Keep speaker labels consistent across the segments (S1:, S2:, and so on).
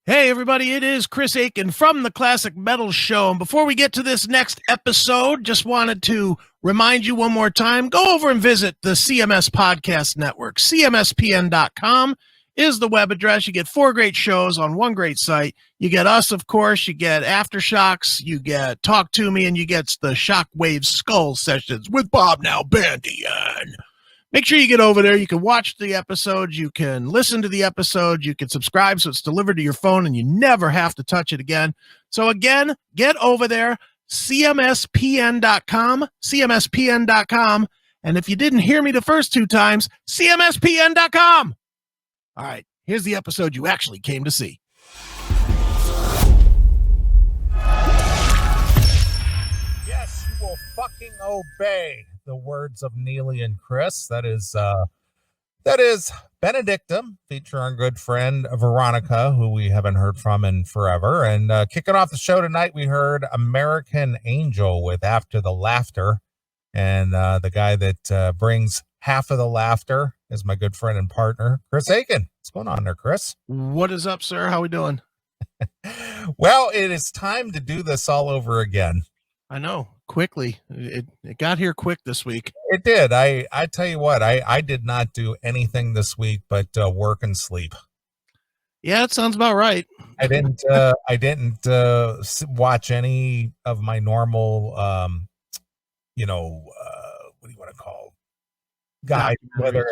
S1: Hey, everybody, it is Chris Aiken from the Classic Metal Show. And before we get to this next episode, just wanted to remind you one more time, go over and visit the CMS Podcast Network. CMSPN.com is the web address. You get 4 great shows on one great site. You get us, of course. You get Aftershocks. You get Talk to Me, and you get the Shockwave Skull Sessions with Bob Nalbandian. Make sure you get over there. You can watch the episodes. You can listen to the episodes. You can subscribe so it's delivered to your phone and you never have to touch it again. So again, get over there, cmspn.com, cmspn.com. And if you didn't hear me the first 2 times, cmspn.com. All right, here's the episode you actually came to see.
S2: Yes, you will fucking obey the words of Neeley and Chris. That is Benedictum, featuring our good friend Veronica, who we haven't heard from in forever. And kicking off the show tonight, we heard American Angel with After the Laughter. And the guy that brings half of the laughter is my good friend and partner, Chris Aiken. What's going on there, Chris?
S1: What is up, sir? How we doing?
S2: Well, it is time to do this all over again.
S1: I know. Quickly. It got here quick this week.
S2: It did. I tell you what, I did not do anything this week but work and sleep.
S1: Yeah, it sounds about right.
S2: I didn't watch any of my normal what do you want to call guys, whether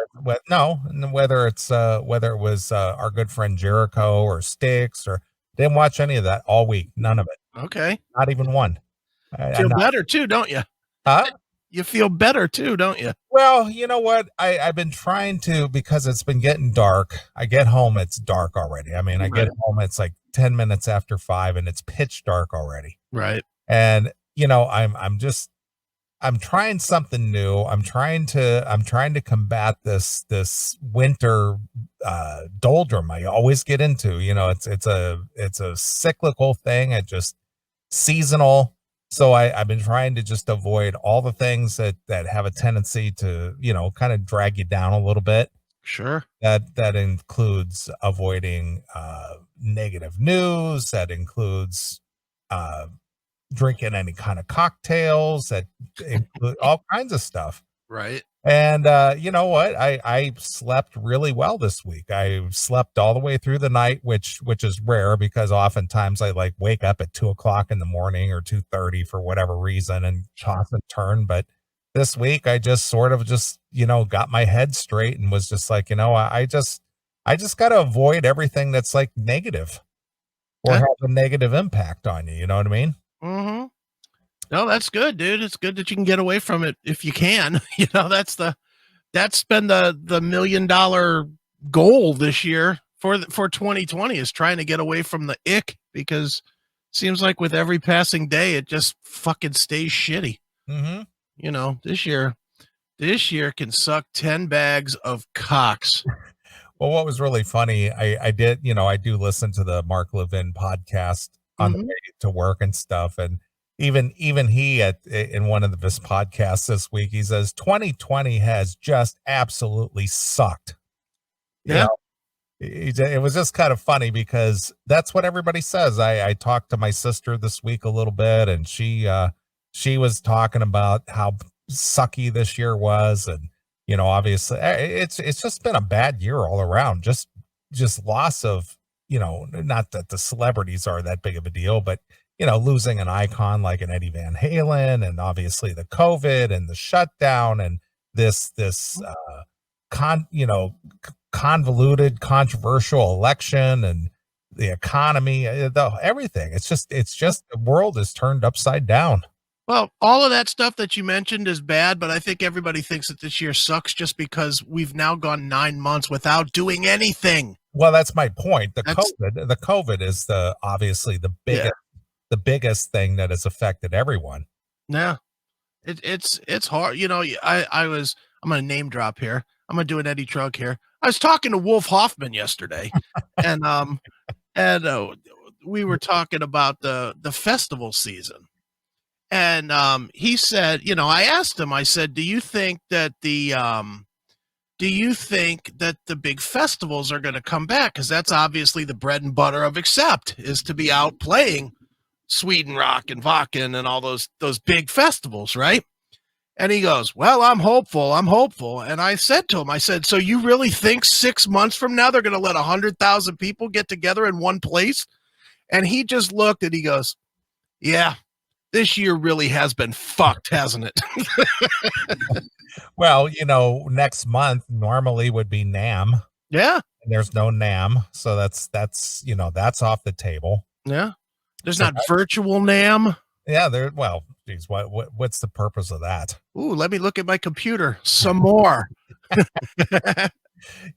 S2: it was our good friend Jericho or Styx, or didn't watch any of that all week. None of it.
S1: Okay.
S2: Not even one.
S1: Feel better too, don't you?
S2: Huh?
S1: You feel better too, don't you?
S2: Well, you know what? I've been trying to, because it's been getting dark. I get home, it's dark already. I mean, I get home, it's like 10 minutes after 5 and it's pitch dark already.
S1: Right.
S2: And I'm trying something new. I'm trying to combat this winter doldrum I always get into. It's a cyclical thing. It just seasonal. So I've been trying to just avoid all the things that have a tendency to, kind of drag you down a little bit.
S1: Sure.
S2: That includes avoiding negative news. That includes drinking any kind of cocktails. That include all kinds of stuff.
S1: Right.
S2: And you know what? I slept really well this week. I slept all the way through the night, which is rare because oftentimes I wake up at 2:00 in the morning or 2:30 for whatever reason and toss and turn. But this week I just sort of got my head straight and was just like, I just got to avoid everything that's like negative or have a negative impact on you. You know what I mean?
S1: Mm-hmm. No, that's good, dude. It's good that you can get away from it if you can. That's been the $1 million goal this year for 2020 is trying to get away from the ick, because it seems like with every passing day it just fucking stays shitty.
S2: Mm-hmm.
S1: This year can suck 10 bags of cocks.
S2: Well, what was really funny, I do listen to the Mark Levin podcast on the way to work and stuff, and even he in one of his podcasts this week, he says 2020 has just absolutely sucked.
S1: Yeah.
S2: It was just kind of funny because that's what everybody says. I talked to my sister this week a little bit, and she was talking about how sucky this year was, and obviously it's just been a bad year all around. Just loss of, not that the celebrities are that big of a deal, but losing an icon like an Eddie Van Halen, and obviously the COVID and the shutdown and this convoluted, controversial election and the economy, everything. It's just the world is turned upside down.
S1: Well, all of that stuff that you mentioned is bad, but I think everybody thinks that this year sucks just because we've now gone 9 months without doing anything.
S2: Well, that's my point. The COVID is obviously the biggest. Yeah. The biggest thing that has affected everyone.
S1: Yeah, it's hard. I'm going to name drop here. I'm going to do an Eddie Trug here. I was talking to Wolf Hoffman yesterday and we were talking about the festival season, and he said, I asked him, I said, do you think that the do you think that the big festivals are going to come back? Because that's obviously the bread and butter of Accept, is to be out playing Sweden Rock and Wacken and all those big festivals, right? And he goes, well, I'm hopeful. And I said to him, I said, so you really think 6 months from now they're going to let 100,000 people get together in one place? And he just looked and he goes, yeah, this year really has been fucked, hasn't it?
S2: Well, next month normally would be NAM.
S1: Yeah.
S2: And there's no NAM. So that's off the table.
S1: Yeah. There's not virtual NAM.
S2: Yeah, geez, what's the purpose of that?
S1: Ooh, let me look at my computer some more.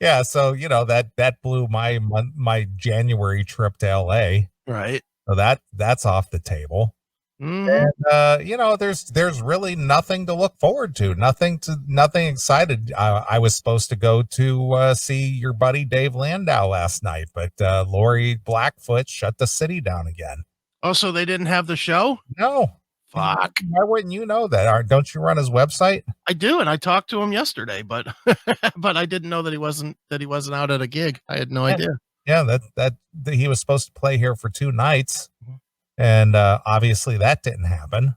S2: Yeah, so that blew my January trip to LA.
S1: Right.
S2: So that's off the table.
S1: Mm-hmm.
S2: And there's really nothing to look forward to, nothing excited. I was supposed to go to see your buddy Dave Landau last night, but Lori Blackfoot shut the city down again.
S1: Oh, so they didn't have the show?
S2: No.
S1: Fuck.
S2: Why wouldn't you know that? Don't you run his website?
S1: I do, and I talked to him yesterday, but but I didn't know that he wasn't out at a gig. I had no idea.
S2: Yeah, that he was supposed to play here for 2 nights, and obviously that didn't happen.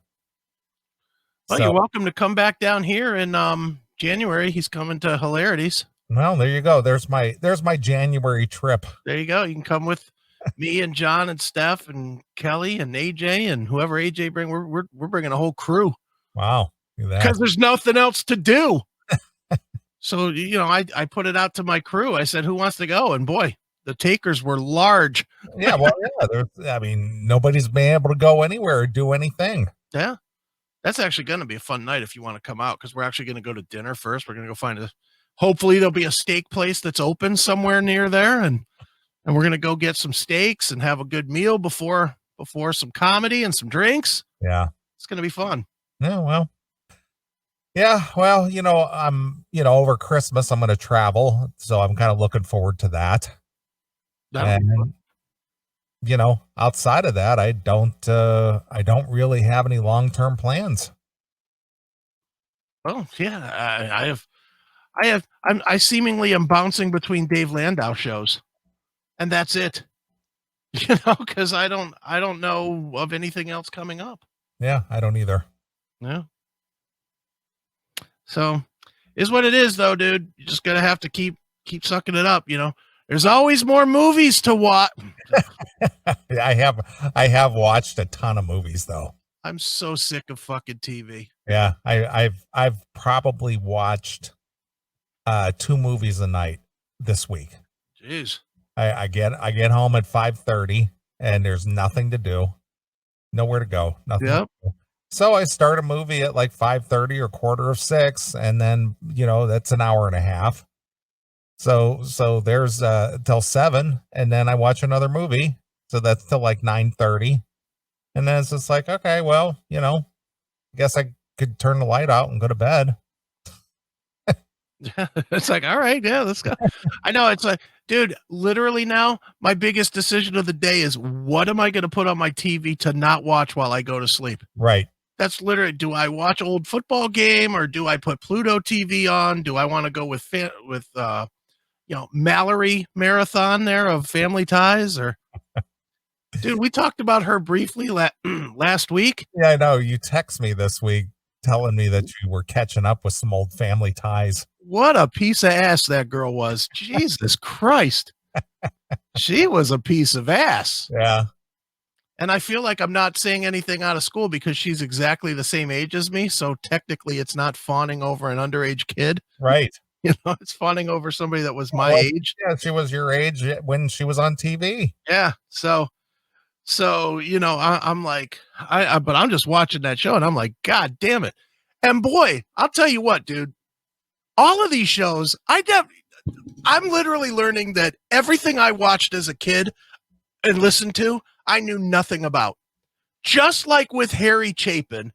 S1: Well, you're welcome to come back down here in January. He's coming to Hilarities.
S2: Well, there you go. There's my January trip.
S1: There you go. You can come with me and John and Steph and Kelly and AJ and whoever AJ bring. We're bringing a whole crew.
S2: Wow.
S1: Because there's nothing else to do. So, I put it out to my crew. I said, who wants to go? And boy, the takers were large.
S2: Yeah, well, yeah. Nobody's been able to go anywhere or do anything.
S1: Yeah. That's actually going to be a fun night if you want to come out, because we're actually going to go to dinner first. We're going to go hopefully there'll be a steak place that's open somewhere near there. And we're going to go get some steaks and have a good meal before some comedy and some drinks.
S2: Yeah.
S1: It's going to be fun.
S2: Yeah, well. Yeah, well, I'm, over Christmas, I'm going to travel. So I'm kind of looking forward to that. And, outside of that, I don't really have any long-term plans.
S1: Oh, yeah. I seemingly am bouncing between Dave Landau shows. And that's it, because I don't know of anything else coming up.
S2: Yeah, I don't either.
S1: Yeah. So is what it is though, dude. You just got to have to keep sucking it up. There's always more movies to watch.
S2: I have watched a ton of movies though.
S1: I'm so sick of fucking TV.
S2: Yeah. I've probably watched 2 movies a night this week.
S1: Jeez.
S2: I get home at 5:30 and there's nothing to do, nowhere to go, nothing.
S1: Yep.
S2: To do. So I start a movie at like 5:30 or 5:45, and then that's an hour and a half. So there's till 7, and then I watch another movie, so that's till like 9:30, and then it's just like, okay, well, I guess I could turn the light out and go to bed.
S1: It's like, all right, yeah, let's go. I know, it's like, dude, literally now my biggest decision of the day is, what am I going to put on my TV to not watch while I go to sleep?
S2: Right.
S1: That's literally, do I watch old football game, or do I put Pluto TV on? Do I want to go with Mallory marathon there of Family Ties? Or dude, we talked about her briefly last week.
S2: Yeah, I know. You text me this week telling me that you were catching up with some old Family Ties.
S1: What a piece of ass that girl was. Jesus Christ. She was a piece of ass.
S2: Yeah.
S1: And I feel like I'm not saying anything out of school because she's exactly the same age as me. So technically it's not fawning over an underage kid.
S2: Right.
S1: It's fawning over somebody that was my age.
S2: Yeah, she was your age when she was on TV.
S1: Yeah. So I'm like, but I'm just watching that show and I'm like, God damn it. And boy, I'll tell you what, dude, all of these shows, I'm literally learning that everything I watched as a kid and listened to, I knew nothing about. Just like with Harry Chapin,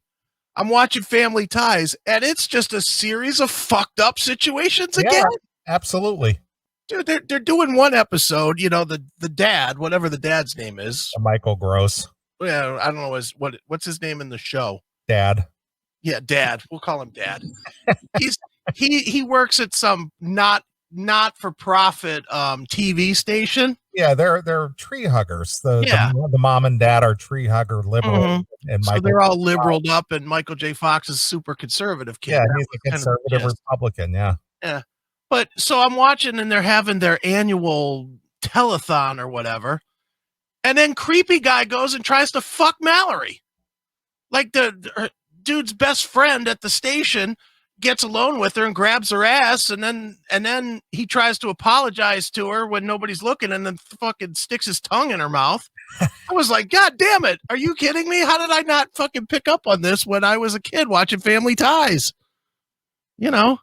S1: I'm watching Family Ties, and it's just a series of fucked up situations again.
S2: Yeah, absolutely.
S1: Dude, they're doing one episode, the dad, whatever the dad's name is.
S2: Michael Gross.
S1: Yeah, I don't know what's his name in the show.
S2: Dad.
S1: Yeah, Dad. We'll call him Dad. he works at some not for profit TV station.
S2: Yeah, they're tree huggers.
S1: Yeah.
S2: The mom and dad are tree hugger liberal, and
S1: So
S2: Michael.
S1: they're all liberaled up, and Michael J. Fox is super conservative kid.
S2: Yeah,
S1: That
S2: he's
S1: was
S2: a
S1: kind of the
S2: conservative
S1: gist.
S2: Republican. Yeah.
S1: Yeah. But so I'm watching, and they're having their annual telethon or whatever. And then creepy guy goes and tries to fuck Mallory. Like her dude's best friend at the station gets alone with her and grabs her ass, and then he tries to apologize to her when nobody's looking, and then fucking sticks his tongue in her mouth. I was like, God damn it, are you kidding me? How did I not fucking pick up on this when I was a kid watching Family Ties? You know,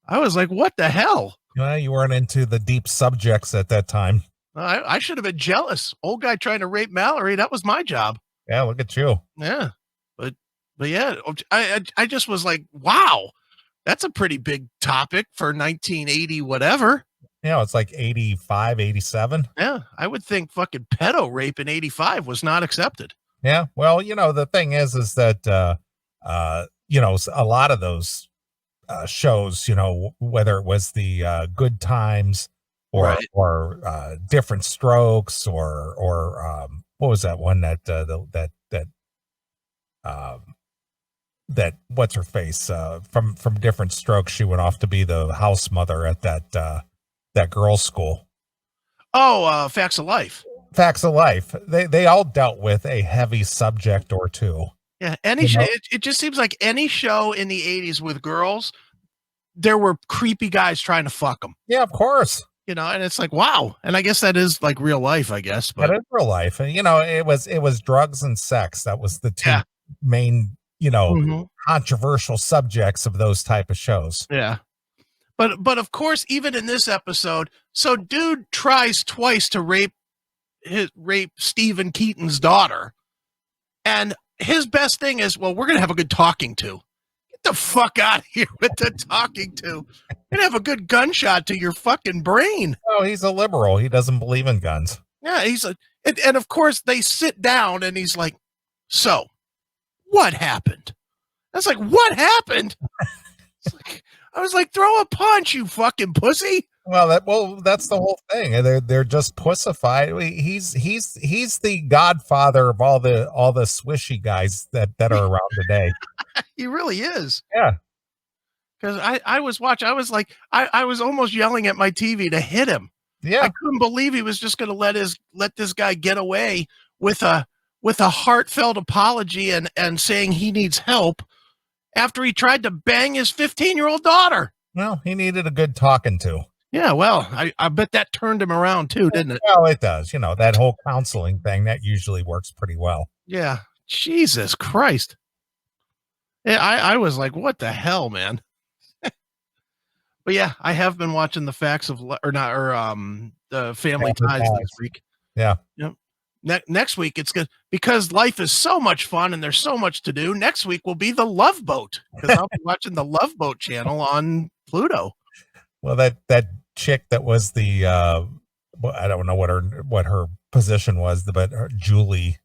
S1: I was like, what the hell?
S2: You weren't into the deep subjects at that time.
S1: I should have been jealous. Old guy trying to rape Mallory, that was my job.
S2: Yeah, look at you.
S1: Yeah. But yeah, I just was like, wow, that's a pretty big topic for 1980 whatever.
S2: Yeah, it's like 85, 87.
S1: Yeah, I would think fucking pedo rape in 85 was not accepted.
S2: Yeah, well, the thing is that a lot of those shows, whether it was the Good Times or
S1: Right.
S2: or Different Strokes or what was that one that what's her face from Different Strokes, she went off to be the house mother at that girls' school.
S1: Oh, Facts of Life.
S2: Facts of Life. They all dealt with a heavy subject or two.
S1: Yeah, any show. It just seems like any show in the 80s with girls, there were creepy guys trying to fuck them.
S2: Yeah, of course.
S1: And it's like, wow. And I guess that is like real life, I guess. But
S2: that is real life. And it was drugs and sex. That was the two main, controversial subjects of those type of shows.
S1: Yeah. But of course, even in this episode, so dude tries twice to rape Stephen Keaton's daughter. And his best thing is, well, we're going to have a good talking to. Get the fuck out of here with the talking to. We're going to have a good gunshot to your fucking brain.
S2: Oh, he's a liberal. He doesn't believe in guns.
S1: Yeah, and of course they sit down and he's like, so what happened? I was like, what happened? I was like, throw a punch, you fucking pussy.
S2: Well, that's the whole thing. They're just pussified. He's the godfather of all the swishy guys that are around today.
S1: He really is.
S2: Yeah.
S1: Because I was watching, I was like, I was almost yelling at my TV to hit him.
S2: Yeah.
S1: I couldn't believe he was just going to let this guy get away with a heartfelt apology and saying he needs help after he tried to bang his 15-year-old daughter.
S2: Well, he needed a good talking to.
S1: Yeah, well, I bet that turned him around too, didn't it?
S2: Well, it does. That whole counseling thing, that usually works pretty well.
S1: Yeah. Jesus Christ. Yeah, I was like, what the hell, man? But yeah, I have been watching the the Family Ties this week.
S2: Yeah.
S1: Yep. Next week it's good because life is so much fun and there's so much to do. Next week will be the Love Boat because I'll be watching the Love Boat channel on Pluto.
S2: Well, that chick that was the I don't know what her position was, but Julie,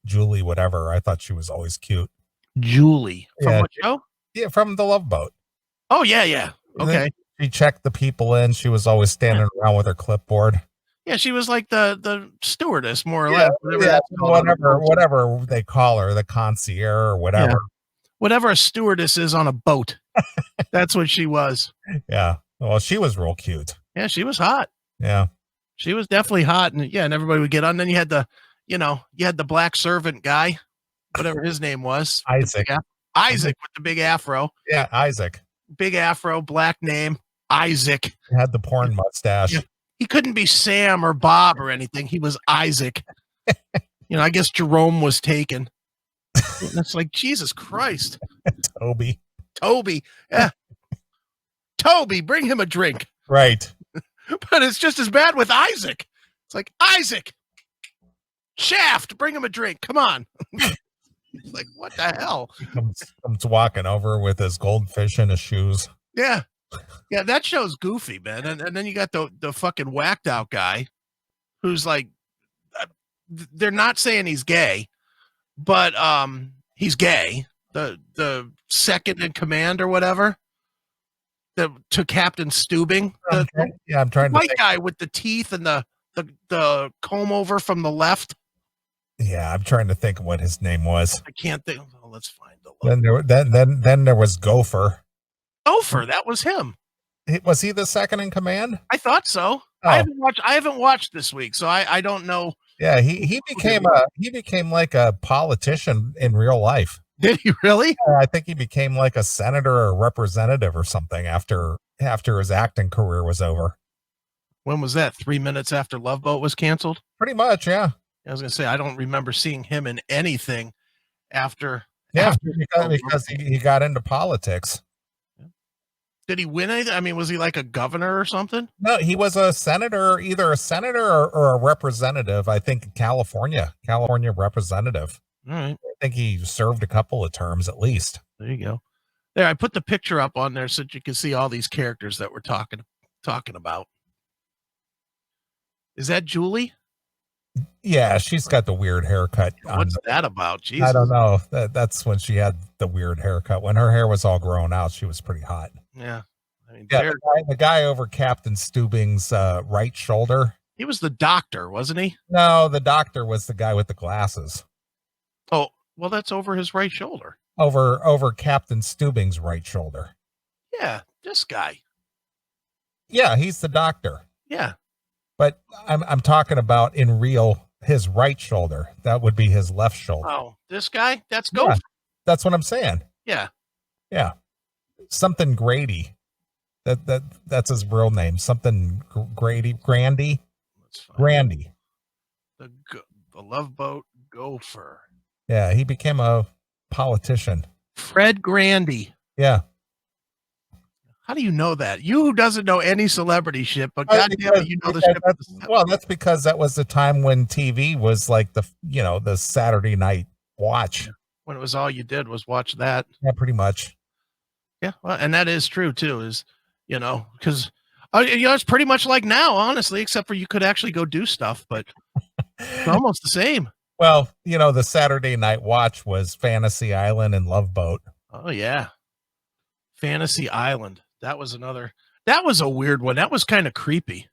S2: whatever. I thought she was always cute.
S1: Julie from what show?
S2: Yeah, from the Love Boat.
S1: Oh yeah. Okay.
S2: She checked the people in. She was always standing around with her clipboard.
S1: Yeah, she was like the stewardess, more or less.
S2: Whatever they call her, the concierge or whatever.
S1: Yeah. Whatever a stewardess is on a boat. That's what she was.
S2: Yeah. Well, she was real cute.
S1: Yeah, she was hot.
S2: Yeah.
S1: She was definitely hot. And and everybody would get on. Then you had the black servant guy, whatever his name was.
S2: Isaac
S1: with the big afro.
S2: Yeah, Isaac.
S1: Big afro, black name, Isaac.
S2: He had the porn mustache.
S1: Yeah. He couldn't be Sam or Bob or anything. He was Isaac. I guess Jerome was taken. It's like, Jesus Christ.
S2: Toby.
S1: Yeah. Toby, bring him a drink.
S2: Right.
S1: But it's just as bad with Isaac. It's like, Isaac, Shaft, bring him a drink. Come on. It's like, what the hell?
S2: He comes walking over with his goldfish in his shoes.
S1: Yeah. Yeah, that show's goofy, man. And then you got the fucking whacked out guy who's like, they're not saying he's gay, but he's gay. The second in command or whatever. to Captain Steubing, the
S2: I'm trying to
S1: white
S2: think.
S1: guy with the teeth and the comb over from the left.
S2: Yeah, I'm trying to think of what his name was.
S1: I can't think. Oh, let's find the
S2: Then there was Gopher.
S1: Gopher. That was him.
S2: Was he the second in command?
S1: I thought so.
S2: Oh.
S1: I haven't watched this week, so I don't know.
S2: Yeah, he became like a politician in real life.
S1: Did he really?
S2: I think he became like a senator or representative or something after his acting career was over.
S1: When was that? 3 minutes after Love Boat was canceled?
S2: Pretty much, yeah.
S1: I was gonna say I don't remember seeing him in anything after.
S2: Yeah, because he got into politics.
S1: Did he win anything? I mean, was he like a governor or something?
S2: No, he was a senator, either a senator or a representative. I think California representative.
S1: All right.
S2: I think he served a couple of terms at least.
S1: There you go. There, I put the picture up on there so that you can see all these characters that we're talking about. Is that Julie?
S2: Yeah, she's got the weird haircut.
S1: What's that about? Jesus.
S2: I don't know. That's when she had the weird haircut. When her hair was all grown out, she was pretty hot.
S1: Yeah. I mean,
S2: yeah, the guy over Captain Steubing's right shoulder.
S1: He was the doctor, wasn't he?
S2: No, the doctor was the guy with the glasses.
S1: Oh, well, that's over his right shoulder.
S2: Over Captain Steubing's right shoulder.
S1: Yeah, this guy.
S2: Yeah, he's the doctor.
S1: Yeah.
S2: But I'm talking about in real his right shoulder. That would be his left shoulder.
S1: Oh, this guy? That's Gopher.
S2: Yeah, that's what I'm saying.
S1: Yeah.
S2: Yeah. Something Grady. That's his real name. Something Grandy. Grandy.
S1: The Love Boat Gopher.
S2: Yeah, he became a politician.
S1: Fred Grandy.
S2: Yeah.
S1: How do you know that? You who doesn't know any celebrity shit, but goddamn it, you know the shit.
S2: Well, that's because that was the time when TV was like the Saturday night watch.
S1: When it was all you did was watch that.
S2: Yeah, pretty much.
S1: Yeah, well, and that is true too. Is because it's pretty much like now, honestly, except for you could actually go do stuff, but it's almost the same.
S2: Well, the Saturday night watch was Fantasy Island and Love Boat.
S1: Oh yeah, Fantasy Island. That was a weird one. That was kind of creepy.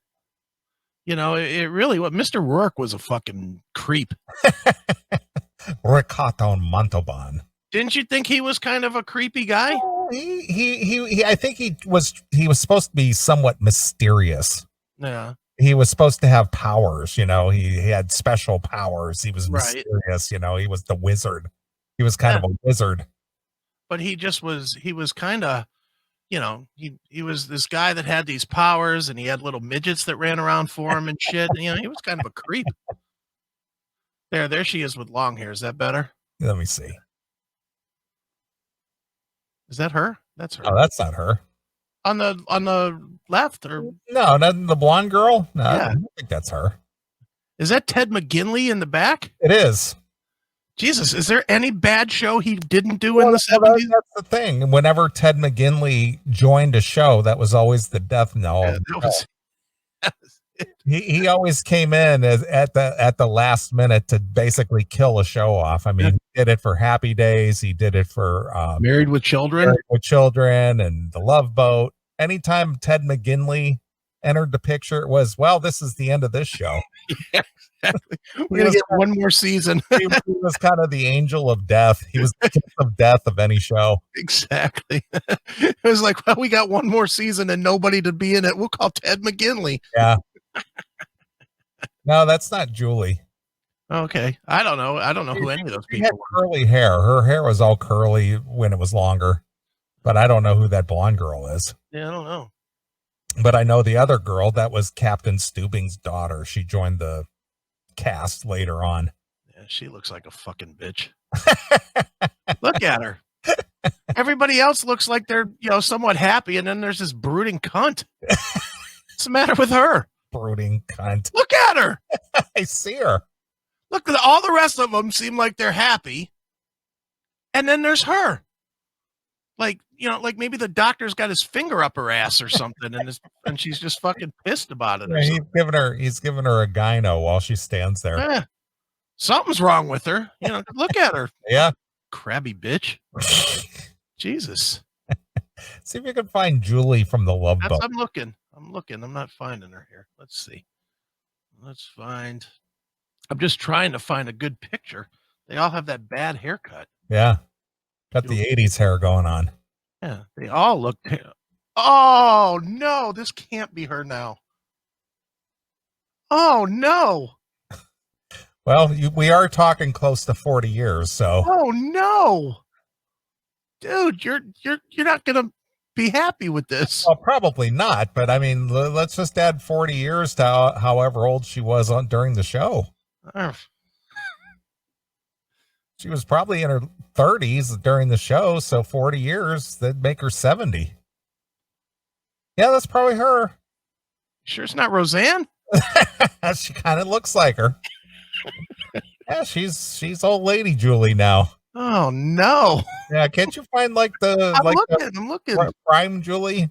S1: It really was. Mr. Rourke was a fucking creep.
S2: Ricardo Montalban.
S1: Didn't you think he was kind of a creepy guy?
S2: He I think he was supposed to be somewhat mysterious.
S1: Yeah.
S2: He was supposed to have powers, he had special powers. He was mysterious, he was the wizard. He was kind of a wizard. But
S1: he was kind of, he was this guy that had these powers, and he had little midgets that ran around for him and shit. He was kind of a creep. There she is with long hair. Is that better?
S2: Let me see.
S1: Is that her? That's her.
S2: Oh, that's not her.
S1: On the left, or
S2: no, not the blonde girl. No,
S1: yeah.
S2: I don't think that's her.
S1: Is that Ted McGinley in the back?
S2: It is.
S1: Jesus, is there any bad show he didn't do in the 70s?
S2: That's the thing. Whenever Ted McGinley joined a show, that was always the death knell.
S1: Yeah, that was
S2: He always came in at the last minute to basically kill a show off. I mean, he did it for Happy Days. He did it for
S1: Married with Children,
S2: and The Love Boat. Anytime Ted McGinley entered the picture, it was, well, this is the end of this show.
S1: Yeah, exactly. We're gonna get one more season.
S2: he was kind of the angel of death. He was the kiss of death of any show.
S1: Exactly. It was like, well, we got one more season and nobody to be in it. We'll call Ted McGinley.
S2: Yeah. No, that's not Julie.
S1: Okay. I don't know who any of those people
S2: had
S1: were.
S2: Curly hair. Her hair was all curly when it was longer, but I don't know who that blonde girl is.
S1: Yeah, I don't know.
S2: But I know the other girl, that was Captain Steubing's daughter. She joined the cast later on.
S1: Yeah, she looks like a fucking bitch. Look at her. Everybody else looks like they're, somewhat happy, and then there's this brooding cunt. What's the matter with her?
S2: Brooding cunt.
S1: Look at her.
S2: I see her.
S1: Look, all the rest of them seem like they're happy. And then there's her. Like, like maybe the doctor's got his finger up her ass or something, and she's just fucking pissed about it.
S2: Yeah, he's giving her a gyno while she stands there.
S1: Yeah. Something's wrong with her. Look at her.
S2: Yeah.
S1: Crabby bitch. Jesus.
S2: See if you can find Julie from the Love Boat.
S1: I'm looking. I'm not finding her here. Let's see. I'm just trying to find a good picture. They all have that bad haircut.
S2: Yeah. Got the 80s hair going on.
S1: Yeah. They all look. Oh, no. This can't be her now. Oh, no.
S2: Well, we are talking close to 40 years, so.
S1: Oh, no. Dude, you're not going to be happy with this.
S2: Well, probably not, but I mean, let's just add 40 years to however old she was during the show. She was probably in her 30s during the show, so 40 years, that'd make her 70. Yeah, that's probably her.
S1: Sure it's not Roseanne?
S2: She kind of looks like her. Yeah, she's old lady Julie now.
S1: Oh, no.
S2: Yeah, can't you find like
S1: I'm looking.
S2: Prime Julie?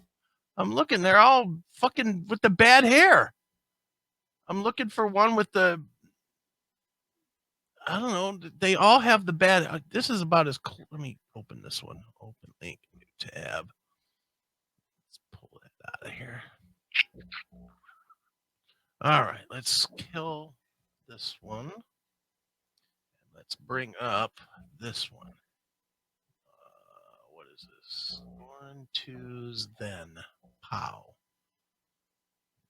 S1: I'm looking. They're all fucking with the bad hair. I'm looking for one with the, I don't know. They all have the bad. This is about as. Let me open this one. Open link, new tab. Let's pull that out of here. All right, let's kill this one. Let's bring up this one. What is this? 1, 2's then. Pow.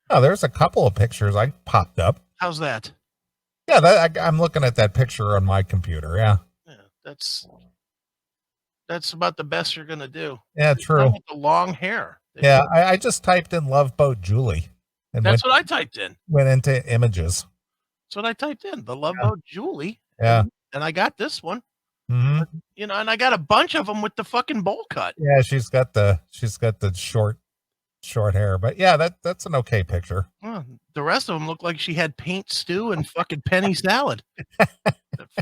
S2: Oh, there's a couple of pictures I popped up.
S1: How's that?
S2: Yeah, I'm looking at that picture on my computer. Yeah,
S1: that's about the best you're gonna do.
S2: Yeah, true.
S1: With the long hair.
S2: Yeah, I just typed in Love Boat Julie. And
S1: that's what I typed in.
S2: Went into images.
S1: That's what I typed in. The Love Boat Julie.
S2: Yeah.
S1: And I got this one.
S2: Mm-hmm.
S1: You know, and I got a bunch of them with the fucking bowl cut.
S2: Yeah, she's got the short hair, but yeah, that's an okay picture.
S1: The rest of them look like she had paint stew and fucking penny salad.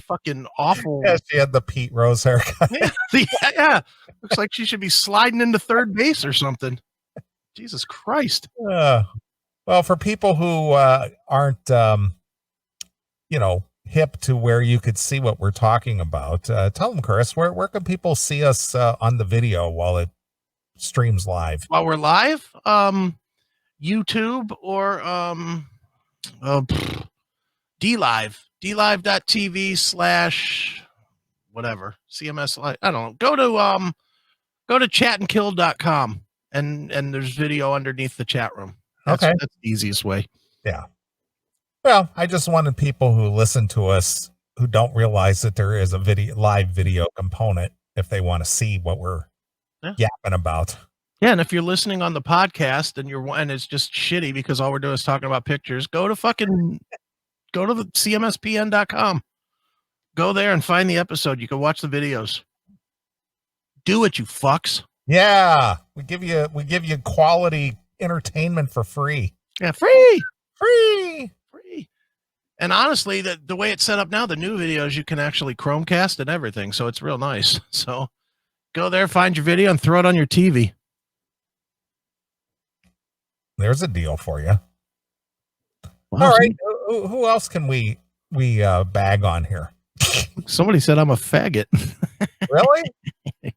S1: Fucking awful.
S2: Yeah, she had the Pete Rose haircut.
S1: Yeah. Looks like she should be sliding into third base or something. Jesus Christ.
S2: Well, for people who aren't, hip to where you could see what we're talking about, tell them, Chris, where can people see us on the video while it streams live?
S1: While we're live, YouTube or DLive.tv/ whatever, CMS Live. I don't know. Go to chatandkill.com and there's video underneath the chat room. That's the easiest way.
S2: Yeah. Well, I just wanted people who listen to us who don't realize that there is a live video component if they want to see what we're yapping about.
S1: Yeah, and if you're listening on the podcast and it's just shitty because all we're doing is talking about pictures, go to the cmspn.com. Go there and find the episode. You can watch the videos. Do it, you fucks.
S2: Yeah, we give you quality entertainment for free.
S1: Yeah, free. And honestly, the way it's set up now, the new videos you can actually Chromecast and everything, so it's real nice. So go there, find your video, and throw it on your TV.
S2: There's a deal for you. Wow. All right, who else can we bag on here?
S1: Somebody said I'm a faggot.
S2: Really?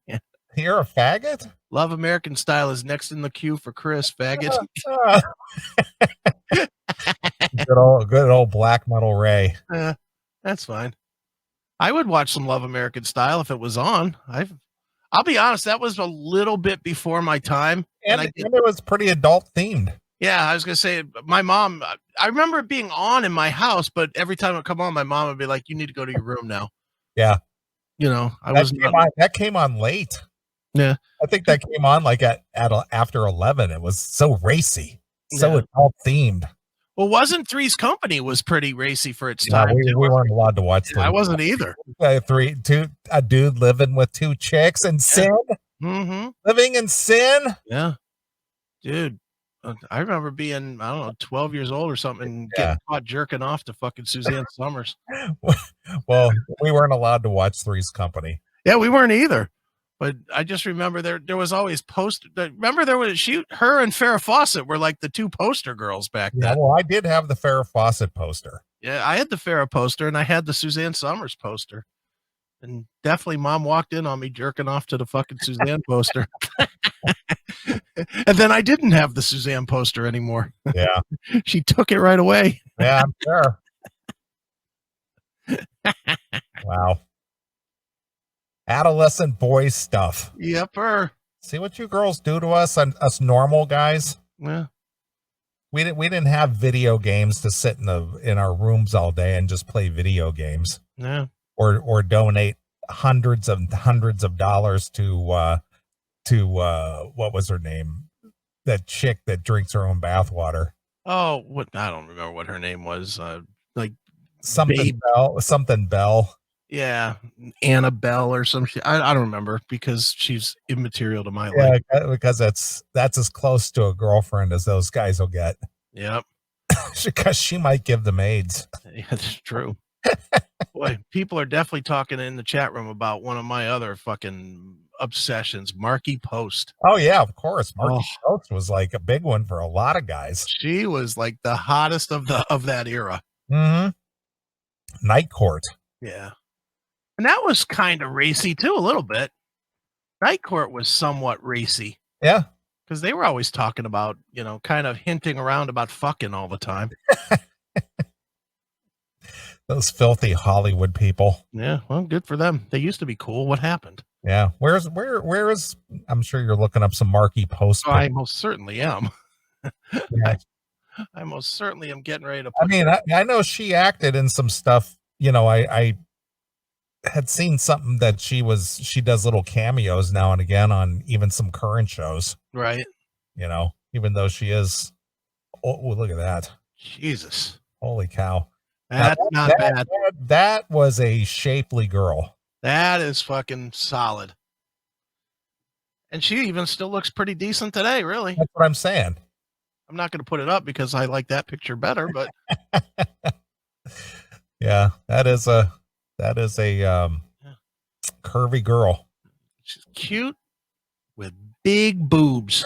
S2: Yeah. You're a faggot?
S1: Love American Style is next in the queue for Chris, faggot.
S2: Good old black metal Ray.
S1: That's fine. I would watch some Love American Style if it was on. I'll be honest, that was a little bit before my time.
S2: And it was pretty adult themed.
S1: Yeah, I was going to say, my mom, I remember it being on in my house, but every time it would come on, my mom would be like, you need to go to your room now.
S2: Yeah.
S1: That
S2: came on late.
S1: Yeah.
S2: I think that came on like after 11. It was so racy, so adult themed.
S1: Well, wasn't Three's Company was pretty racy for its time.
S2: We weren't allowed to watch.
S1: I wasn't either.
S2: A dude living with two chicks and sin.
S1: Mm-hmm.
S2: Living in sin.
S1: Yeah, dude. I remember being, I don't know, 12 years old or something and getting caught jerking off to fucking Suzanne Summers.
S2: Well, we weren't allowed to watch Three's Company.
S1: Yeah, we weren't either. But I just remember there was always remember her and Farrah Fawcett were like the two poster girls back then.
S2: Well, I did have the Farrah Fawcett poster.
S1: Yeah, I had the Farrah poster and I had the Suzanne Summers poster. And definitely mom walked in on me jerking off to the fucking Suzanne poster. And then I didn't have the Suzanne poster anymore.
S2: Yeah.
S1: She took it right away.
S2: Yeah, I'm sure. Wow. Adolescent boys stuff.
S1: Yepper.
S2: See what you girls do to us and us normal guys.
S1: Yeah.
S2: We didn't have video games to sit in our rooms all day and just play video games.
S1: Yeah.
S2: Or donate hundreds of dollars to what was her name? That chick that drinks her own bathwater.
S1: Oh, what? I don't remember what her name was. Like
S2: something Bell.
S1: Yeah, Annabelle or some shit. I don't remember because she's immaterial to my life.
S2: Because that's as close to a girlfriend as those guys will get.
S1: Yep.
S2: Because she might give them AIDS.
S1: Yeah, that's true. Boy, people are definitely talking in the chat room about one of my other fucking obsessions, Marky Post.
S2: Oh yeah, of course. Marky Post was like a big one for a lot of guys.
S1: She was like the hottest of that era.
S2: Mm-hmm. Night Court.
S1: Yeah. And that was kind of racy too, a little bit. Night Court was somewhat racy.
S2: Yeah.
S1: Because they were always talking about, kind of hinting around about fucking all the time.
S2: Those filthy Hollywood people.
S1: Yeah, well, good for them. They used to be cool. What happened?
S2: Yeah. Where is I'm sure you're looking up some Marky Post.
S1: Oh, I most certainly am.
S2: Yeah.
S1: I most certainly am getting ready to
S2: I mean, I know she acted in some stuff. I had seen something that she does little cameos now and again on even some current shows.
S1: Right.
S2: Even though she is, look at that.
S1: Jesus.
S2: Holy cow.
S1: That's not bad.
S2: That was a shapely girl.
S1: That is fucking solid. And she even still looks pretty decent today, really.
S2: That's what I'm saying.
S1: I'm not going to put it up because I like that picture better, but
S2: yeah, that is a curvy girl.
S1: She's cute with big boobs.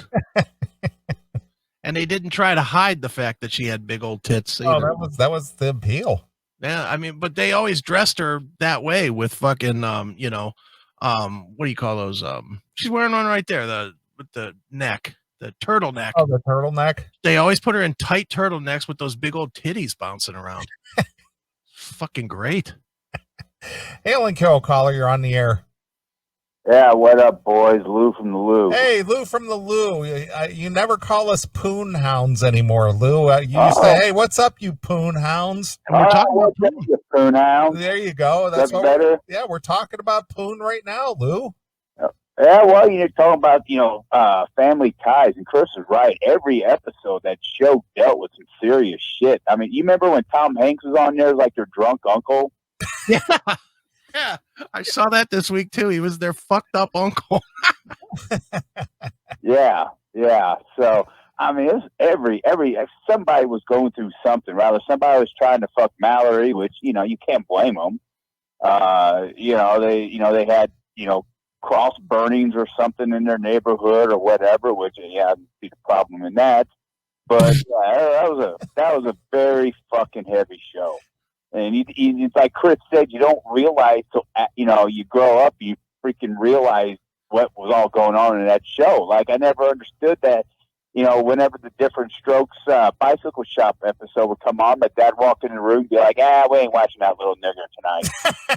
S1: And they didn't try to hide the fact that she had big old tits either.
S2: Oh, that was the appeal.
S1: Yeah, I mean, but they always dressed her that way with fucking what do you call those? She's wearing one right there, with the neck, the turtleneck.
S2: Oh, the turtleneck.
S1: They always put her in tight turtlenecks with those big old titties bouncing around. Fucking great.
S2: Hail and kill, caller. You're on the air.
S3: Yeah, what up, boys? Lou from the Loo.
S2: Hey, Lou from the Loo. You never call us poon hounds anymore, Lou. You used to, hey, what's up, you poon hounds?
S1: And we're talking about
S3: poon hounds.
S2: There you go. That's
S3: better.
S2: Yeah, we're talking about poon right now, Lou.
S3: Yeah, well, you're talking about, family ties, and Chris is right. Every episode, that show dealt with some serious shit. I mean, you remember when Tom Hanks was on there, like your drunk uncle?
S1: Yeah. Yeah, I saw that this week too. He was their fucked up uncle.
S3: Yeah. So I mean, it's every somebody was going through something. Rather, somebody was trying to fuck Mallory, which you can't blame them. They had cross burnings or something in their neighborhood or whatever. Which I didn't see the problem in that. But that was a very fucking heavy show. And it's like Chris said, you don't realize till you grow up, you freaking realize what was all going on in that show. Like I never understood that. Whenever the Different Strokes bicycle shop episode would come on, my dad walk in the room and be like, we ain't watching that little nigger tonight,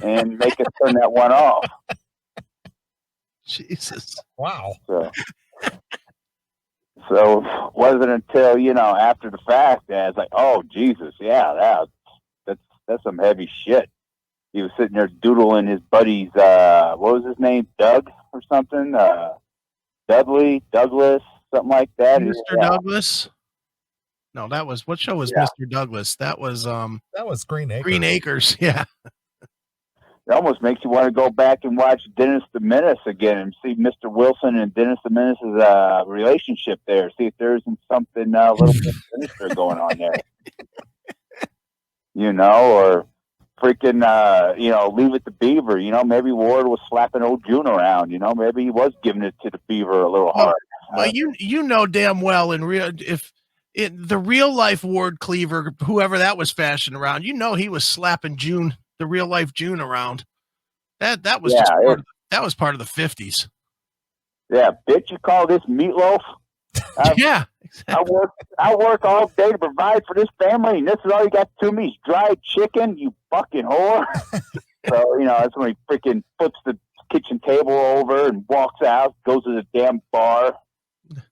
S3: and make us turn that one off.
S1: Jesus,
S2: wow.
S3: So it wasn't until after the fact that I was like, oh Jesus, yeah, that's some heavy shit. He was sitting there doodling his buddy's, what was his name? Doug or something? Douglas, something like that.
S1: Mr. Douglas? No, that was, what show was Mr. Douglas? That was
S2: Green Acres.
S1: Green Acres, yeah.
S3: It almost makes you want to go back and watch Dennis the Menace again and see Mr. Wilson and Dennis the Menace's relationship there. See if there isn't something a little bit sinister going on there. Or freaking, Leave It to Beaver. Maybe Ward was slapping old June around. Maybe he was giving it to the Beaver a little hard.
S1: Well, you know damn well the real life Ward Cleaver, whoever that was fashioned around, he was slapping June, the real life June around. That was part of the 50s.
S3: Yeah, bitch, you call this meatloaf?
S1: Yeah. Exactly.
S3: I work all day to provide for this family, and this is all you got to me is dried chicken, you fucking whore. So, that's when he freaking flips the kitchen table over and walks out, goes to the damn bar,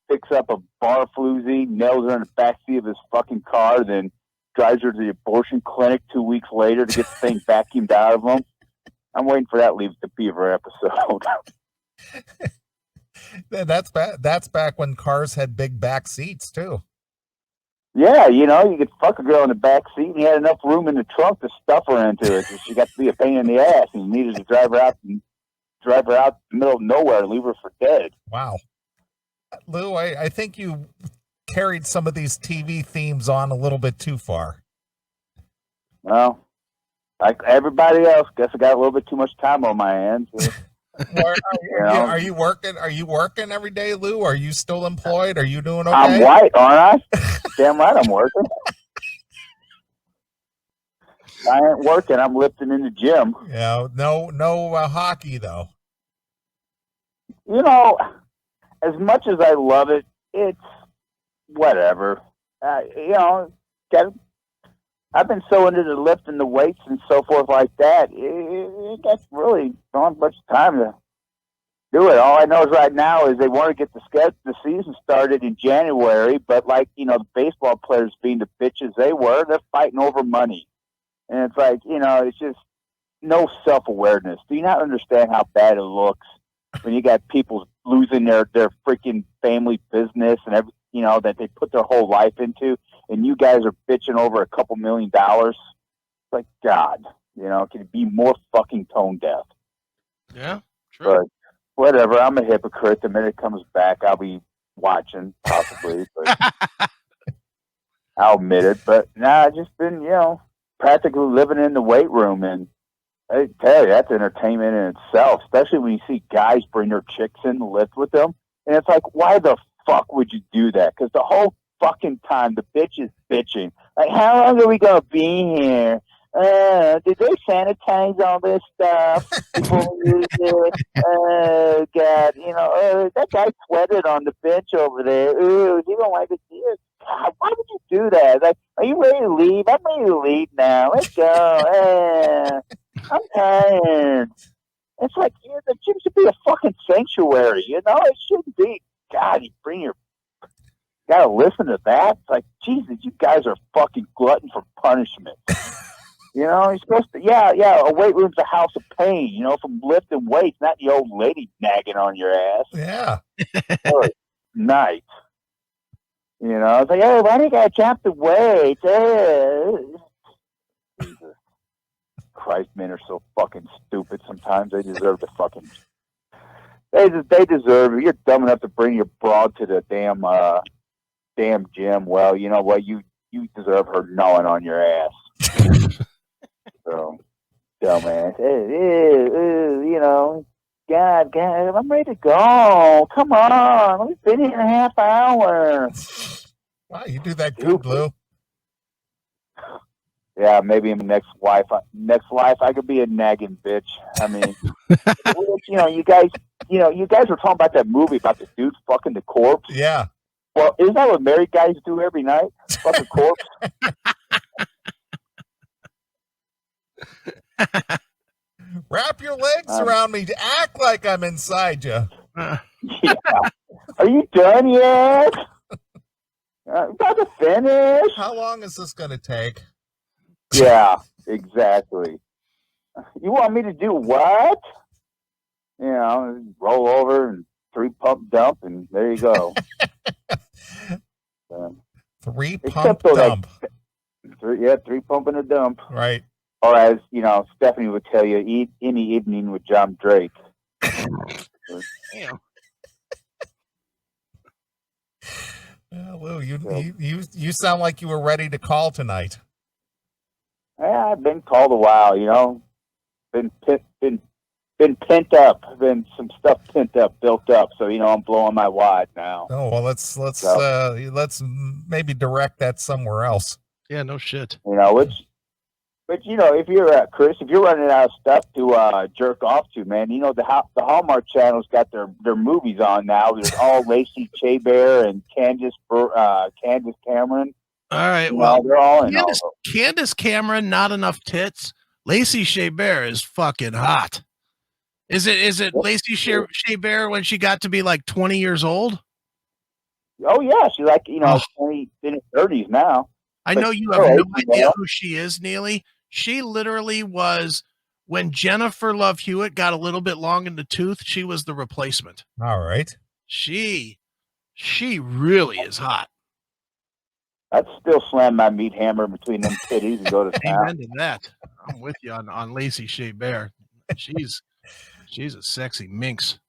S3: picks up a bar floozy, nails her in the backseat of his fucking car, then drives her to the abortion clinic 2 weeks later to get the thing vacuumed out of him. I'm waiting for that Leave the Beaver episode.
S2: That's back when cars had big back seats too.
S3: Yeah, you could fuck a girl in the back seat, and he had enough room in the trunk to stuff her into it. So she got to be a pain in the ass, and he needed to drive her out in the middle of nowhere and leave her for dead.
S2: Wow. Lou, I think you carried some of these TV themes on a little bit too far.
S3: Well, like everybody else, guess I got a little bit too much time on my hands. So,
S2: are you working? Are you working every day, Lou? Are you still employed? Are you doing okay?
S3: I'm white, aren't I? Damn right I'm working. I ain't working. I'm lifting in the gym.
S2: Yeah, no hockey though.
S3: As much as I love it, it's whatever. I've been so into the lifting the weights and so forth like that. It gets really not much time to do it. All I know is right now is they want to get the season started in January, but the baseball players being the bitches they were, they're fighting over money. And it's like, it's just no self-awareness. Do you not understand how bad it looks when you got people losing their freaking family business and everything, that they put their whole life into, and you guys are bitching over a couple $1 million? It's like, God, can it be more fucking tone deaf?
S1: Yeah, true.
S3: But whatever, I'm a hypocrite. The minute it comes back, I'll be watching, possibly. But I'll admit it. But I've just been, practically living in the weight room, and I tell you, that's entertainment in itself, especially when you see guys bring their chicks in to lift with them. And it's like, why the fuck would you do that? Because the whole fucking time the bitch is bitching. Like, how long are we going to be here? Did they sanitize all this stuff before we use it? Oh, God. That guy sweated on the bench over there. Ooh, he don't like to see it. God, why would you do that? Like, are you ready to leave? I'm ready to leave now. Let's go. I'm tired. It's like, the gym should be a fucking sanctuary, It shouldn't be. God, you gotta listen to that. It's like, Jesus, you guys are fucking glutton for punishment. You're supposed to, a weight room's a house of pain, from lifting weights, not the old lady nagging on your ass.
S2: Yeah.
S3: Good night. It's like, hey, why do you gotta jump the weight? Jesus Christ, men are so fucking stupid sometimes. They deserve to fucking... They deserve it. You're dumb enough to bring your broad to the damn gym. Well, you know what? You deserve her gnawing on your ass. So, dumbass. God, I'm ready to go. Come on. We've been here a half hour.
S2: Wow, you do that good, Lou.
S3: Yeah, maybe in the next life I could be a nagging bitch. I mean, you guys were talking about that movie about the dude fucking the corpse.
S2: Yeah.
S3: Well, isn't that what married guys do every night? Fuck a corpse.
S2: Wrap your legs around me to act like I'm inside you.
S3: Yeah. Are you done yet? About to finish.
S2: How long is this going to take?
S3: Yeah, exactly. You want me to do what? Roll over and 3-pump dump, and there you go.
S2: 3-pump dump.
S3: 3-pump and a dump.
S2: Right.
S3: Or as, Stephanie would tell you, eat any evening with John Drake.
S1: Damn.
S2: Lou, you sound like you were ready to call tonight.
S3: Yeah, I've been called a while, Been pent up. Been some stuff pent up, built up. So I'm blowing my wad now.
S2: Oh well, let's maybe direct that somewhere else.
S1: Yeah, no shit.
S3: But you know, if you're Chris, if you're running out of stuff to jerk off to, man, you know the Hallmark Channel's got their movies on now. There's all Lacey Chabert and Candace Cameron.
S1: All right.
S3: You
S1: Well,
S3: know, they're all in all
S1: Candace Cameron, not enough tits. Lacey Chabert is fucking hot. Is it Lacey Chabert when she got to be like 20 years old?
S3: Oh yeah, she's like, you know, 20 in her 30s now.
S1: I know you have no idea who she is, Neeley. She literally was, when Jennifer Love Hewitt got a little bit long in the tooth, she was the replacement.
S2: All right.
S1: She really is hot.
S3: I'd still slam my meat hammer between them titties and go to town.
S1: Amen to that. I'm with you on Lacey Chabert. She's a sexy minx.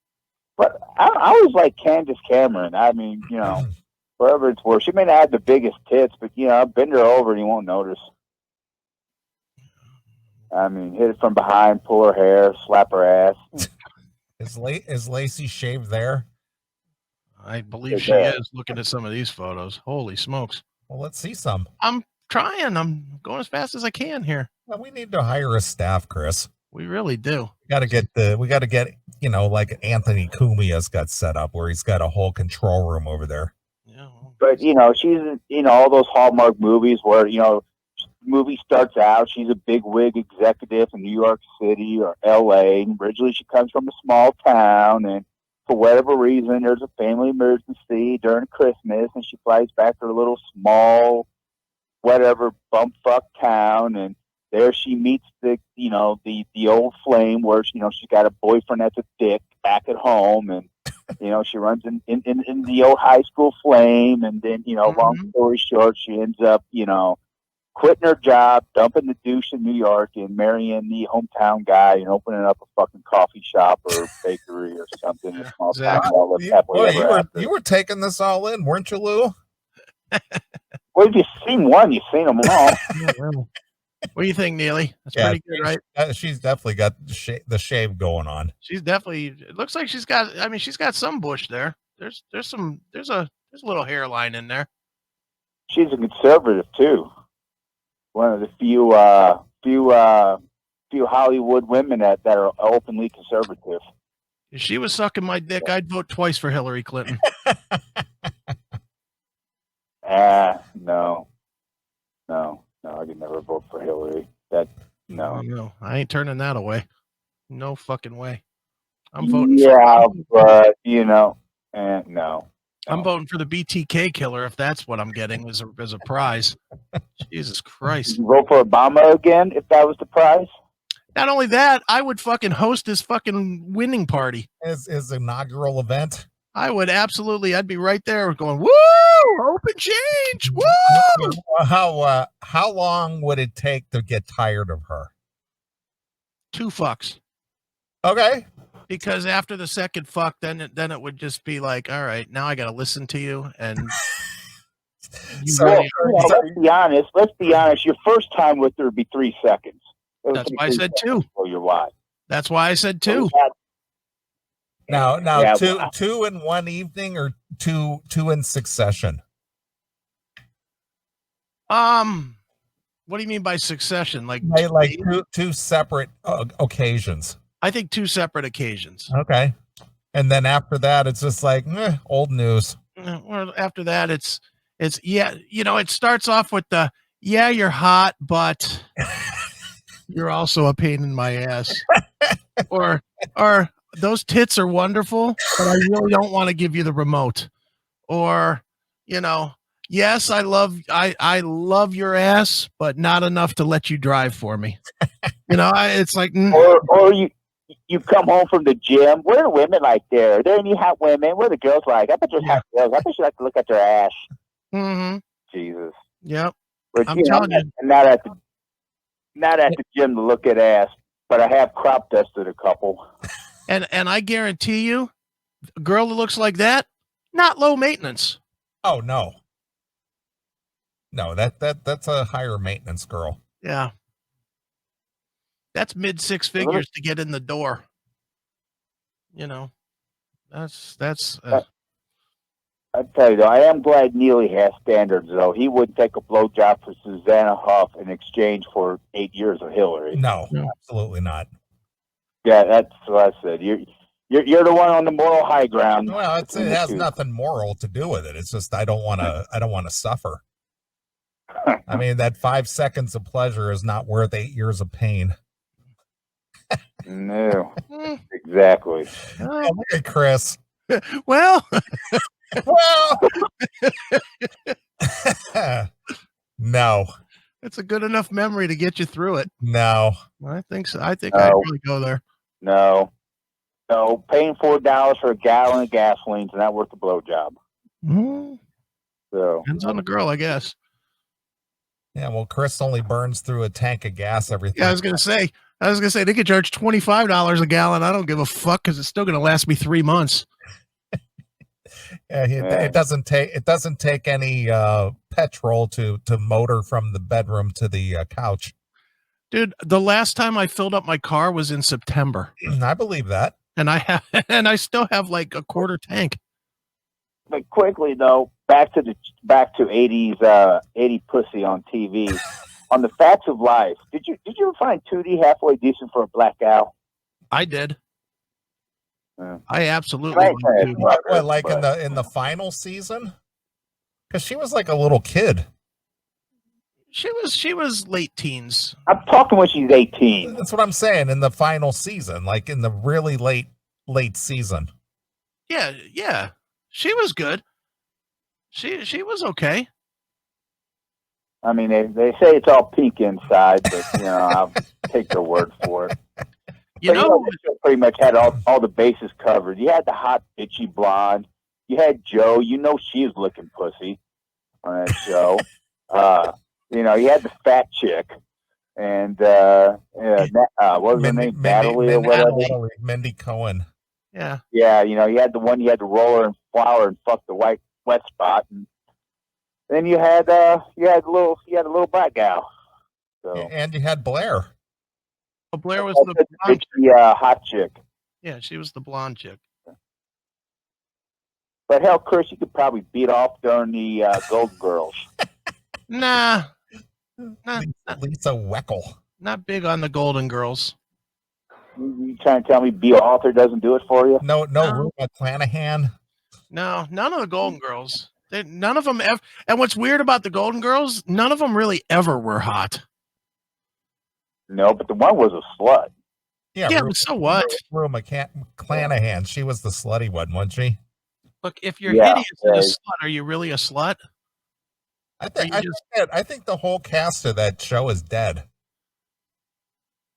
S3: But I always like Candace Cameron. I mean, you know, wherever it's worth. She may not have the biggest tits, but you know, bend her over and you won't notice. I mean, hit it from behind, pull her hair, slap her ass.
S2: Is Lacey shaved there?
S1: I believe she is, looking at some of these photos. Holy smokes.
S2: Well, let's see some.
S1: I'm trying. I'm going as fast as I can here.
S2: Well, we need to hire a staff, Chris.
S1: We really do.
S2: We got to get, you know, like Anthony Cumia's got set up where he's got a whole control room over there.
S3: Yeah. But, you know, she's, you know, all those Hallmark movies where, you know, the movie starts out, she's a big wig executive in New York City or LA. And originally she comes from a small town, and for whatever reason, there's a family emergency during Christmas, and she flies back to her little small, whatever, bumfuck town, and there she meets the old flame where, you know, she's got a boyfriend that's a dick back at home, and, you know, she runs in the old high school flame, and then, you know, long story short, she ends up, you know, quitting her job, dumping the douche in New York, and marrying the hometown guy and opening up a fucking coffee shop or bakery or something.
S2: You were taking this all in, weren't you, Lou?
S3: Well, if you've seen one, you've seen them all.
S1: What do you think, Neeley? That's pretty good, right?
S2: She's definitely got the shave going on.
S1: She's definitely. It looks like she's got. I mean, she's got some bush there. There's a little hairline in there.
S3: She's a conservative too. One of the few Hollywood women that are openly conservative.
S1: If she was sucking my dick, I'd vote twice for Hillary Clinton. No, I could never vote for Hillary. No, I ain't turning that away. No fucking way. I'm voting.
S3: But you know, no.
S1: I'm voting for the BTK killer if that's what I'm getting as a prize. Jesus Christ.
S3: You vote for Obama again if that was the prize?
S1: Not only that, I would fucking host his fucking winning party.
S2: His inaugural event.
S1: I would absolutely. I'd be right there going, woo, open change, woo.
S2: How long would it take to get tired of her?
S1: 2 fucks.
S2: Okay.
S1: Because after the second fuck, then it would just be like, all right, now I got to listen to you. And
S3: let's be honest. Your first time with her would be 3 seconds.
S1: That's why I said 2.
S3: Oh, you're why.
S1: That's why I said 2.
S2: Now, two in one evening or two in succession?
S1: What do you mean by succession? Like
S2: two separate occasions.
S1: I think 2 separate occasions.
S2: Okay. And then after that, it's just like old news.
S1: Or after that, it's yeah, you know, it starts off with the you're hot, but you're also a pain in my ass. or those tits are wonderful, but I really don't want to give you the remote. Or, you know, yes, I love your ass, but not enough to let you drive for me. You know, it's like,
S3: or you come home from the gym. Where are the women like there? Are there any hot women? What are the girls like? I bet there's hot girls. I bet you like to look at their ass.
S1: Mm-hmm.
S3: Jesus.
S1: Yep.
S3: But, I'm telling you, not at the gym to look at ass, but I have crop dusted a couple.
S1: And I guarantee you, a girl that looks like that, not low maintenance.
S2: Oh no. No, that's a higher maintenance girl.
S1: Yeah. That's mid 6 figures to get in the door. You know, that's
S3: I tell you though, I am glad Neeley has standards though. He wouldn't take a blowjob for Susanna Huff in exchange for 8 years of Hillary.
S2: No, absolutely not.
S3: Yeah, that's what I said. You're the one on the moral high ground.
S2: Well, it has nothing moral to do with it. It's just I don't want to suffer. I mean, that 5 seconds of pleasure is not worth 8 years of pain.
S3: No, exactly.
S2: Oh, look at Chris.
S1: Well,
S2: no.
S1: it's a good enough memory to get you through it.
S2: No.
S1: I think so. I think I'd really go there.
S3: No, paying $4 for a gallon of gasoline is not worth the blowjob. So
S1: depends on the girl, I guess.
S2: Yeah, well, Chris only burns through a tank of gas every.
S1: Yeah, I was gonna say they could charge $25 a gallon. I don't give a fuck because it's still gonna last me 3 months.
S2: It doesn't take any petrol to motor from the bedroom to the couch.
S1: Dude, the last time I filled up my car was in September.
S2: I believe that.
S1: And I still have like a quarter tank.
S3: But quickly though, back to 80s 80 pussy on TV. On the Facts of Life, did you ever find Tootie halfway decent for a black gal?
S1: I did.
S3: Yeah.
S1: I absolutely did.
S2: What, like in the final season? Because she was like a little kid.
S1: She was late teens.
S3: I'm talking when she's 18.
S2: That's what I'm saying. In the final season, like in the really late season.
S1: Yeah. She was good. She was okay.
S3: I mean, they say it's all pink inside, but I'll take their word for it. The show pretty much had all the bases covered. You had the hot bitchy blonde. You had Joe. She was licking pussy on that show. You had the fat chick, and what was her name? Natalie or whatever.
S2: Mindy Cohen.
S1: Yeah.
S3: Yeah, you had the one you had to roll her in flour and fuck the wet spot, and then you had a little black gal. So.
S2: And you had Blair.
S1: Well, Blair was
S3: the hot chick.
S1: Yeah, she was the blonde chick.
S3: But hell, Chris, you could probably beat off during the Golden Girls.
S1: Nah.
S2: Lisa Weckel.
S1: Not big on the Golden Girls.
S3: You trying to tell me B. Author doesn't do it for you?
S2: No. Rue McClanahan.
S1: No, none of the Golden Girls. None of them ever. And what's weird about the Golden Girls, none of them really ever were hot.
S3: No, but the one was a slut.
S1: Yeah, but so what?
S2: Rue McClanahan. She was the slutty one, wasn't she?
S1: Look, if you're hideous and a slut, are you really a slut?
S2: I think the whole cast of that show is dead.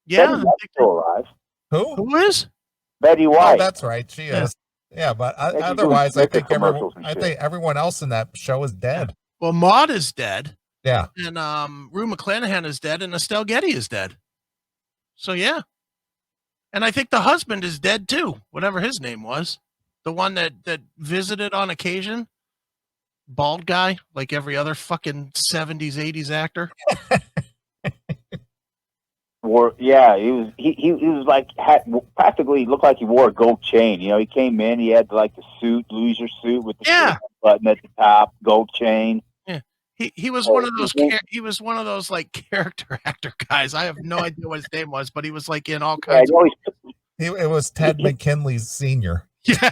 S3: Yeah, Betty White's still alive.
S2: Who
S1: is?
S3: Betty White.
S2: Oh, that's right. She is. Yeah, but otherwise, I think everyone else in that show is dead.
S1: Well, Maude is dead.
S2: Yeah,
S1: and Rue McClanahan is dead, and Estelle Getty is dead. So yeah, and I think the husband is dead too. Whatever his name was, the one that visited on occasion. Bald guy, like every other fucking 70s, 80s actor. He was like practically looked like he wore a gold chain. He came in, he had like the leisure suit with the button at the top, gold chain. Yeah, he was one of those. He was one of those like character actor guys. I have no idea what his name was, but he was like in all kinds.
S2: It was Ted McKinley Sr.
S1: Yeah.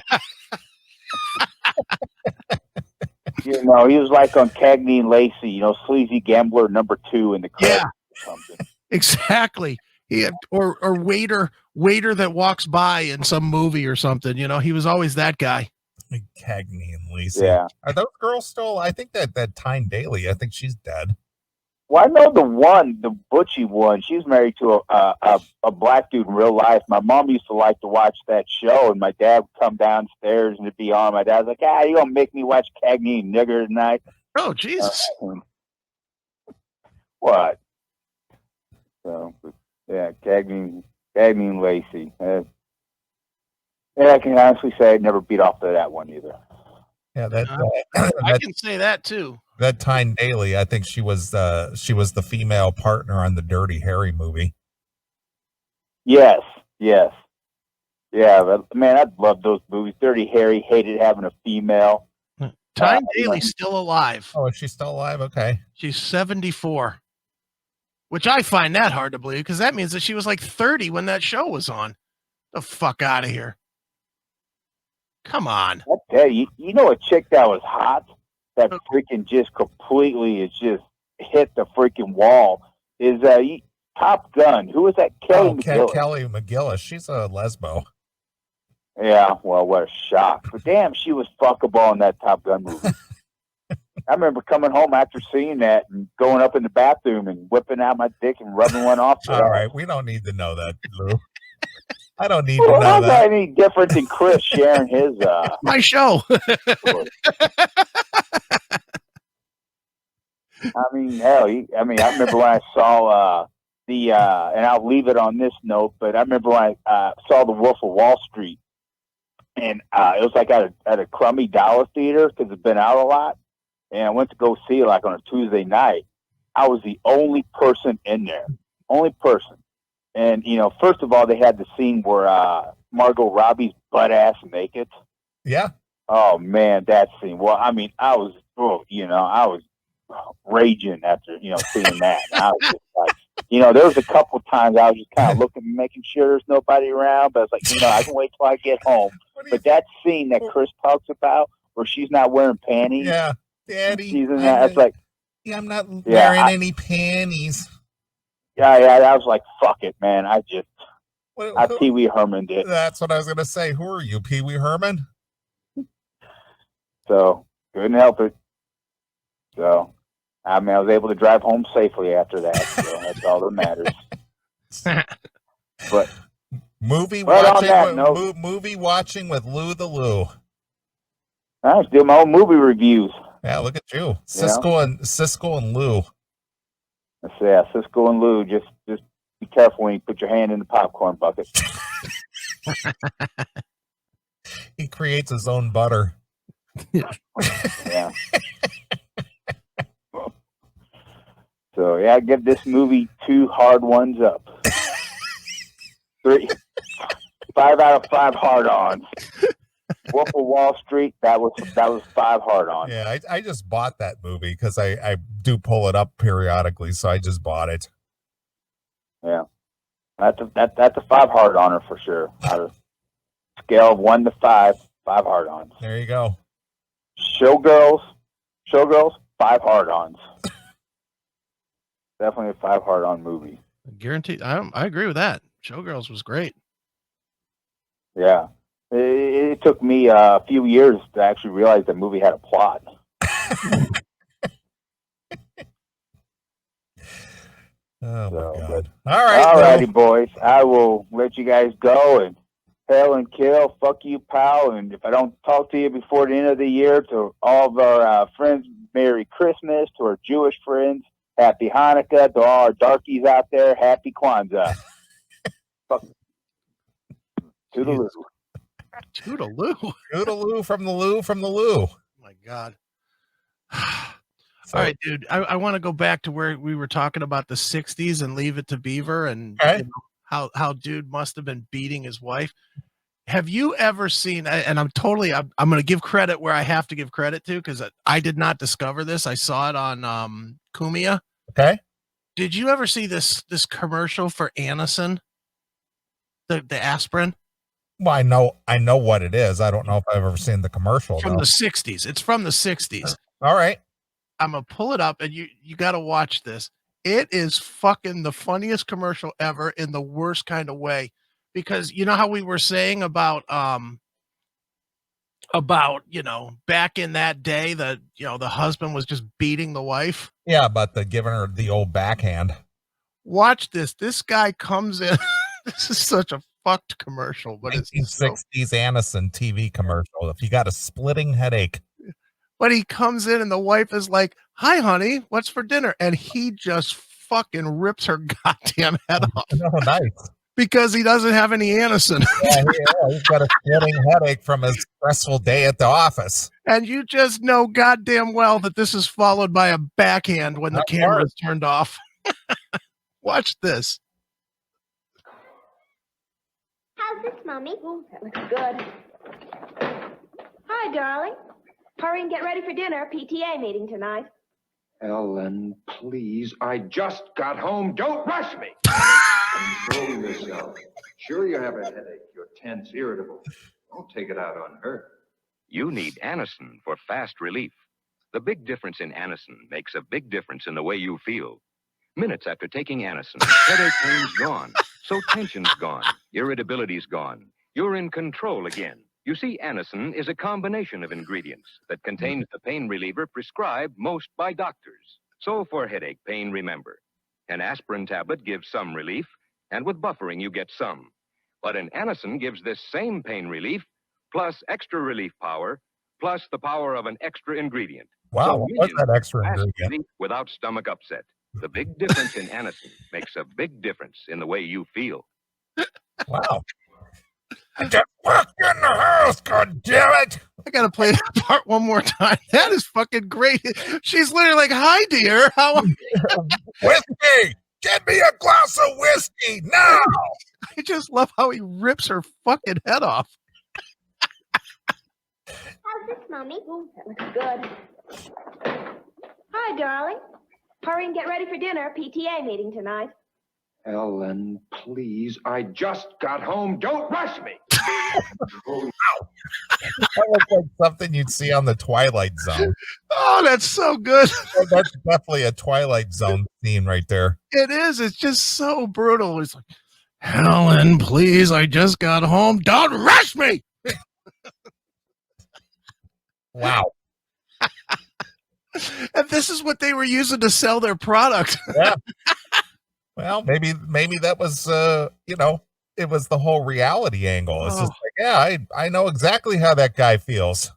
S3: He was like on Cagney and Lacey, sleazy gambler #2 in the club or something.
S1: Exactly. Or waiter that walks by in some movie or something. He was always that guy.
S2: Cagney and Lacey.
S3: Yeah.
S2: Are those girls still? I think that Tyne Daly. I think she's dead.
S3: Well, I know the butchy one. She's married to a black dude in real life. My mom used to like to watch that show, and my dad would come downstairs and it'd be on. My dad's like, you gonna make me watch Cagney and Nigger tonight?
S1: Oh, Jesus.
S3: What? So, yeah, Cagney and Lacey. And I can honestly say I'd never beat off to that one either.
S2: Yeah,
S1: I can say that too.
S2: That Tyne Daly, I think she was the female partner on the Dirty Harry movie.
S3: Yes. Yeah, but man, I love those movies. Dirty Harry hated having a female.
S1: Tyne Daly's still alive.
S2: Oh, is she still alive? Okay.
S1: She's 74, which I find that hard to believe because that means that she was like 30 when that show was on. The fuck out of here. Come on.
S3: Okay, you know a chick that was hot that freaking just completely is just hit the freaking wall is Top Gun. Who was that? Kelly McGillis.
S2: Kelly McGillis. She's a lesbo.
S3: Yeah, well, what a shock. But damn, she was fuckable in that Top Gun movie. I remember coming home after seeing that and going up in the bathroom and whipping out my dick and rubbing one off.
S2: All right, we don't need to know that, Lou. I don't need to know
S3: how's
S2: that.
S3: Any different than Chris sharing his
S1: my show?
S3: I mean, hell, I remember when I saw and I'll leave it on this note, but I remember when I saw The Wolf of Wall Street, and it was like at a crummy dollar theater because it's been out a lot, and I went to go see it like on a Tuesday night. I was the only person in there, and first of all, they had the scene where Margot Robbie's butt ass naked.
S2: Yeah.
S3: Oh man, that scene. Well, I mean, I was raging after seeing that. And I was just like, there was a couple times I was just kind of looking, making sure there's nobody around, but I was like, I can wait till I get home. But that scene that Chris talks about, where she's not wearing panties,
S2: yeah, Daddy,
S3: she's in that. It's like,
S2: I'm not wearing any panties.
S3: Yeah, I was like, fuck it, man. I Pee Wee Herman did.
S2: That's what I was gonna say. Who are you, Pee Wee Herman?
S3: So couldn't help it. So I was able to drive home safely after that. So that's all that matters. But
S2: movie watching with Lou the Loo.
S3: I was doing my own movie reviews.
S2: Yeah, look at you, Cisco and Lou.
S3: Yeah, Cisco and Lou. Just be careful when you put your hand in the popcorn bucket.
S2: He creates his own butter.
S3: Yeah. So I give this movie 2 hard ones up. 5 out of 5 hard-ons. Wolf of Wall Street, that was 5 hard-ons.
S2: Yeah, I just bought that movie because I do pull it up periodically, so I just bought it.
S3: Yeah, that's a 5 hard-oner for sure. Out of scale of 1 to 5, 5 hard-ons.
S2: There you go.
S3: Showgirls, 5 hard-ons. Definitely a 5 hard-on movie.
S1: Guaranteed. I agree with that. Showgirls was great.
S3: Yeah. It took me a few years to actually realize the movie had a plot.
S2: Oh, my God.
S3: All righty, boys. I will let you guys go and hell and kill. Fuck you, pal. And if I don't talk to you before the end of the year, to all of our friends, Merry Christmas. To our Jewish friends, Happy Hanukkah. To all our darkies out there, Happy Kwanzaa. Fuck. Toodaloo.
S1: Toodaloo.
S2: Toodaloo from the Loo from the Loo.
S1: Oh my God. All right, dude. I want to go back to where we were talking about the 60s and Leave It to Beaver and how dude must have been beating his wife. Have you ever seen, and I'm going to give credit where I have to give credit to, because I did not discover this. I saw it on Cumia.
S2: Okay.
S1: Did you ever see this commercial for Anacin? The aspirin?
S2: Well, I know what it is. I don't know if I've ever seen the commercial.
S1: From the 60s. It's from the 60s.
S2: All right.
S1: I'm going to pull it up, and you got to watch this. It is fucking the funniest commercial ever in the worst kind of way. Because you know how we were saying about back in that day that, the husband was just beating the wife.
S2: Yeah, but giving her the old backhand.
S1: Watch this. This guy comes in. This is such a fucked commercial, but it's
S2: 1960s Anacin TV commercial. If you got a splitting headache.
S1: But he comes in and the wife is like, "Hi, honey, what's for dinner?" And he just fucking rips her goddamn head off.
S2: Oh, nice.
S1: Because he doesn't have any Anacin.
S2: Yeah, he's got a splitting headache from a stressful day at the office.
S1: And you just know goddamn well that this is followed by a backhand when the camera is turned off. Watch this.
S4: How's this, Mommy? Oh, that looks good. Hi, darling. Hurry and get ready for dinner. PTA meeting tonight.
S5: Ellen, please. I just got home. Don't rush me. Control yourself. Sure you have a headache. You're tense, irritable. Don't take it out on her.
S6: You need Anacin for fast relief. The big difference in Anacin makes a big difference in the way you feel. Minutes after taking Anacin, headache pain's gone, so tension's gone, irritability's gone. You're in control again. You see, Anacin is a combination of ingredients that contains the pain reliever prescribed most by doctors. So for headache pain, remember, an aspirin tablet gives some relief, and with buffering you get some. But an Anacin gives this same pain relief, plus extra relief power, plus the power of an extra ingredient.
S2: Wow,
S6: So
S2: what's that extra
S6: fast
S2: ingredient?
S6: relief without stomach upset. The big difference in Anacin makes a big difference in the way you feel.
S2: Wow. I just walked in the house, god damn it!
S1: I gotta play that part one more time. That is fucking great. She's literally like, "Hi, dear. How?"
S2: Whiskey! Get me a glass of whiskey now!
S1: I just love how he rips her fucking head off.
S4: How's this, Mommy? Oh, that looks good. Hi, darling. Hurry and get ready for dinner. PTA meeting tonight.
S5: Ellen, please. I just got home. Don't rush me. Control.
S2: That looks like something you'd see on the Twilight Zone.
S1: Oh, that's so good.
S2: That's definitely a Twilight Zone scene right there.
S1: It is. It's just so brutal. It's like, Helen, please. I just got home. Don't rush me.
S2: Wow.
S1: And this is what they were using to sell their product.
S2: Yeah. Well, maybe that was, it was the whole reality angle. It's just like, yeah, I know exactly how that guy feels.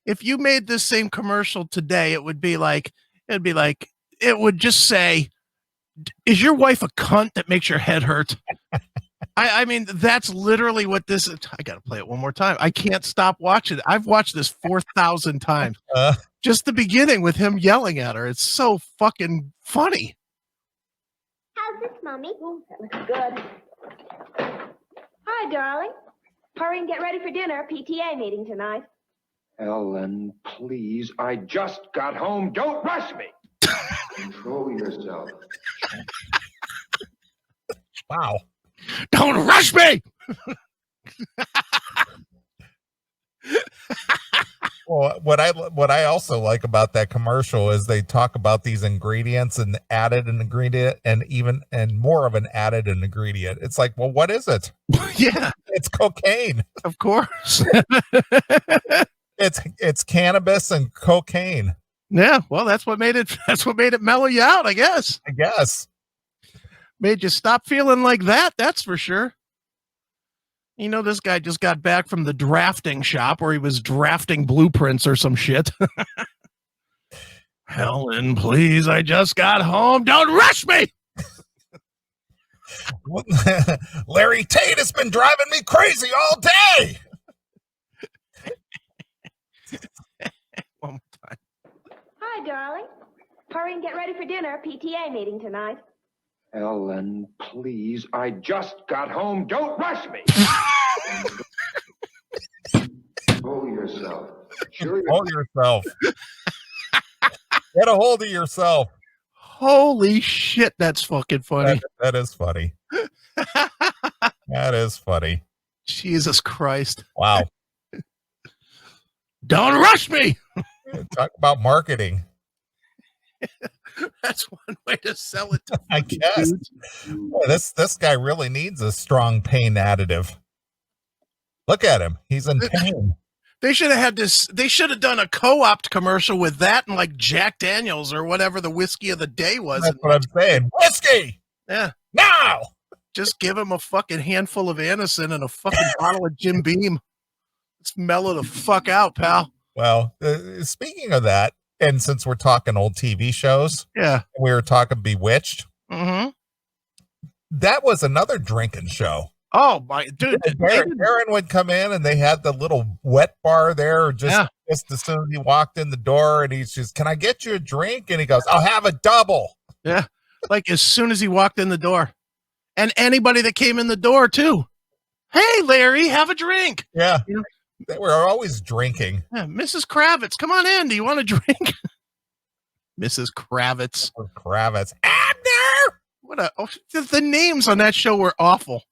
S1: If you made this same commercial today, it would just say, "Is your wife a cunt that makes your head hurt?" I mean, that's literally what this is. I got to play it one more time. I can't stop watching it. I've watched this 4,000 times. Just the beginning with him yelling at her. It's so fucking funny.
S4: How's this, Mommy? Oh, that looks good. Hi, darling. Hurry and get ready for dinner. PTA meeting tonight.
S5: Ellen, please. I just got home. Don't rush me. Control yourself.
S2: Wow.
S1: Don't rush me.
S2: Well, what I also like about that commercial is they talk about these ingredients and added an ingredient and more of an added an ingredient. It's like, well, what is it?
S1: Yeah,
S2: It's cocaine.
S1: of course.
S2: It's cannabis and cocaine.
S1: Yeah, well, that's what made it mellow you out, I guess.
S2: I guess.
S1: Made you stop feeling like that, that's for sure. You know, this guy just got back from the drafting shop where he was drafting blueprints or some shit. Helen, please, I just got home. Don't rush me.
S2: Larry Tate has been driving me crazy all day.
S1: One more time.
S4: Hi, darling. Hurry and get ready for dinner. PTA meeting tonight.
S5: Ellen, please. I just got home. Don't rush me. Control yourself. Sure.
S2: Hold yourself. Get a hold of yourself.
S1: Holy shit, that's fucking funny.
S2: That is funny. That is funny.
S1: Jesus Christ.
S2: Wow.
S1: Don't rush me.
S2: Talk about marketing.
S1: That's one way to sell it to
S2: I guess. Boy, this guy really needs a strong pain additive. Look at him. He's in pain.
S1: They should have had this. They should have done a co-opt commercial with that and like Jack Daniels or whatever the whiskey of the day was.
S2: That's what I'm saying. Whiskey!
S1: Yeah.
S2: Now!
S1: Just give him a fucking handful of Anacin and a fucking bottle of Jim Beam. Let's mellow the fuck out, pal.
S2: Well, speaking of that, and since we're talking old TV shows,
S1: Yeah.
S2: we were talking Bewitched.
S1: Mm-hmm.
S2: That was another drinking show.
S1: Oh my dude.
S2: Aaron would come in and they had the little wet bar there just as soon as he walked in the door, and he's just, "Can I get you a drink?" And he goes, "I'll have a double."
S1: Yeah. Like as soon as he walked in the door. And anybody that came in the door too. "Hey, Larry, have a drink."
S2: Yeah.
S1: You know,
S2: They were always drinking.
S1: Yeah, Mrs. Kravitz, come on in. Do you want a drink? Mrs. Kravitz.
S2: Or Kravitz. Abner!
S1: The names on that show were awful.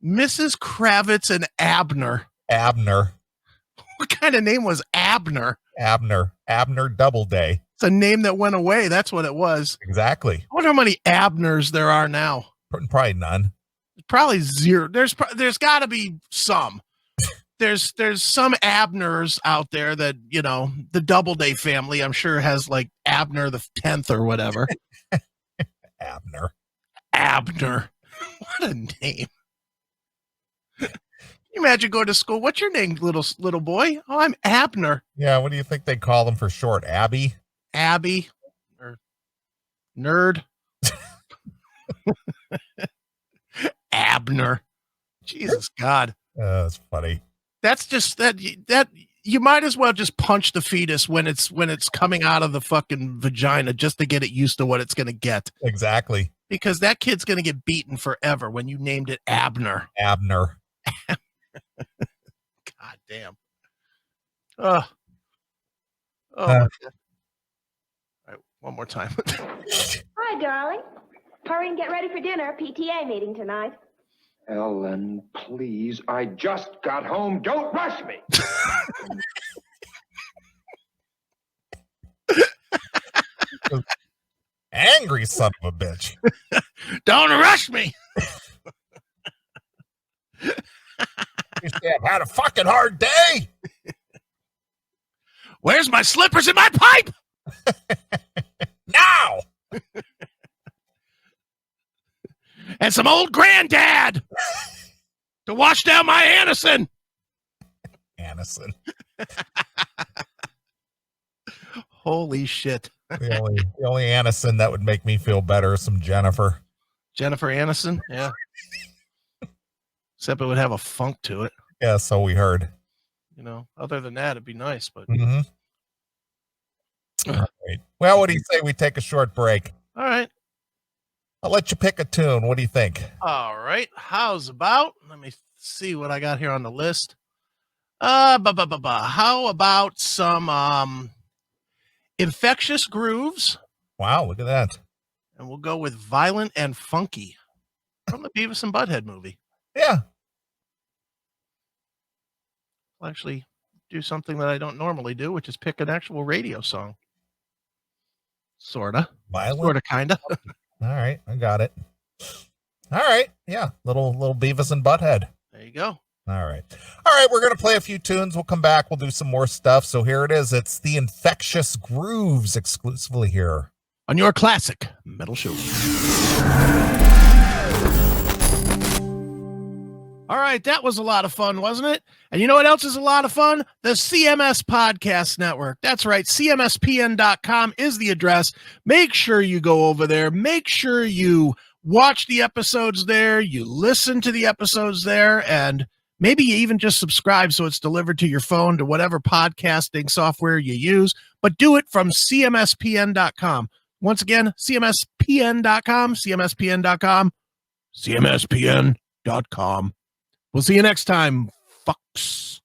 S1: Mrs. Kravitz and Abner.
S2: Abner.
S1: What kind of name was Abner?
S2: Abner Doubleday.
S1: It's a name that went away. That's what it was.
S2: Exactly.
S1: I wonder how many Abners there are now.
S2: Probably none.
S1: Probably zero. There's got to be some. There's some Abners out there that, you know, the Doubleday family, I'm sure, has like Abner the 10th or whatever.
S2: Abner.
S1: What a name. Can you imagine going to school? What's your name, little boy? Oh, I'm Abner.
S2: Yeah, what do you think they call them for short? Abby?
S1: Abby or Nerd. Abner. Jesus God.
S2: That's funny.
S1: That's just that you might as well just punch the fetus when it's coming out of the fucking vagina just to get it used to what it's going to get.
S2: Exactly.
S1: Because that kid's going to get beaten forever when you named it Abner.
S2: Abner.
S1: God damn. My God. All right, one more time.
S4: Hi, darling. Hurry and get ready for dinner. PTA meeting tonight.
S5: Ellen, please. I just got home. Don't rush me.
S2: Angry son of a bitch.
S1: Don't rush me.
S2: You say I've had a fucking hard day.
S1: Where's my slippers and my pipe?
S2: Now.
S1: And some old granddad to wash down my Anacin.
S2: Anacin.
S1: Holy shit.
S2: The only Anacin that would make me feel better is some Jennifer.
S1: Jennifer Aniston? Yeah. Except it would have a funk to it.
S2: Yeah, so we heard.
S1: You know, other than that, it'd be nice, but
S2: Mm-hmm. All right. Well, what do you say we take a short break?
S1: all right.
S2: I'll let you pick a tune. What do you think?
S1: All right. How's about? Let me see what I got here on the list. How about some Infectious Grooves?
S2: Wow, look at that.
S1: And we'll go with Violent and Funky from the Beavis and Butthead movie.
S2: Yeah.
S1: I'll actually do something that I don't normally do, which is pick an actual radio song. Sorta.
S2: Violent.
S1: Sorta, kinda.
S2: All right, I got it. All right, yeah, little Beavis and Butthead.
S1: There you go.
S2: All right, we're gonna play a few tunes. We'll come back. We'll do some more stuff. So here it is. It's the Infectious Grooves exclusively here
S1: On your classic metal show. All right, that was a lot of fun, wasn't it? And you know what else is a lot of fun? The CMS Podcast Network. That's right. CMSPN.com is the address. Make sure you go over there. Make sure you watch the episodes there. You listen to the episodes there. And maybe you even just subscribe so it's delivered to your phone, to whatever podcasting software you use. But do it from CMSPN.com. Once again, CMSPN.com, CMSPN.com, CMSPN.com. We'll see you next time, fucks.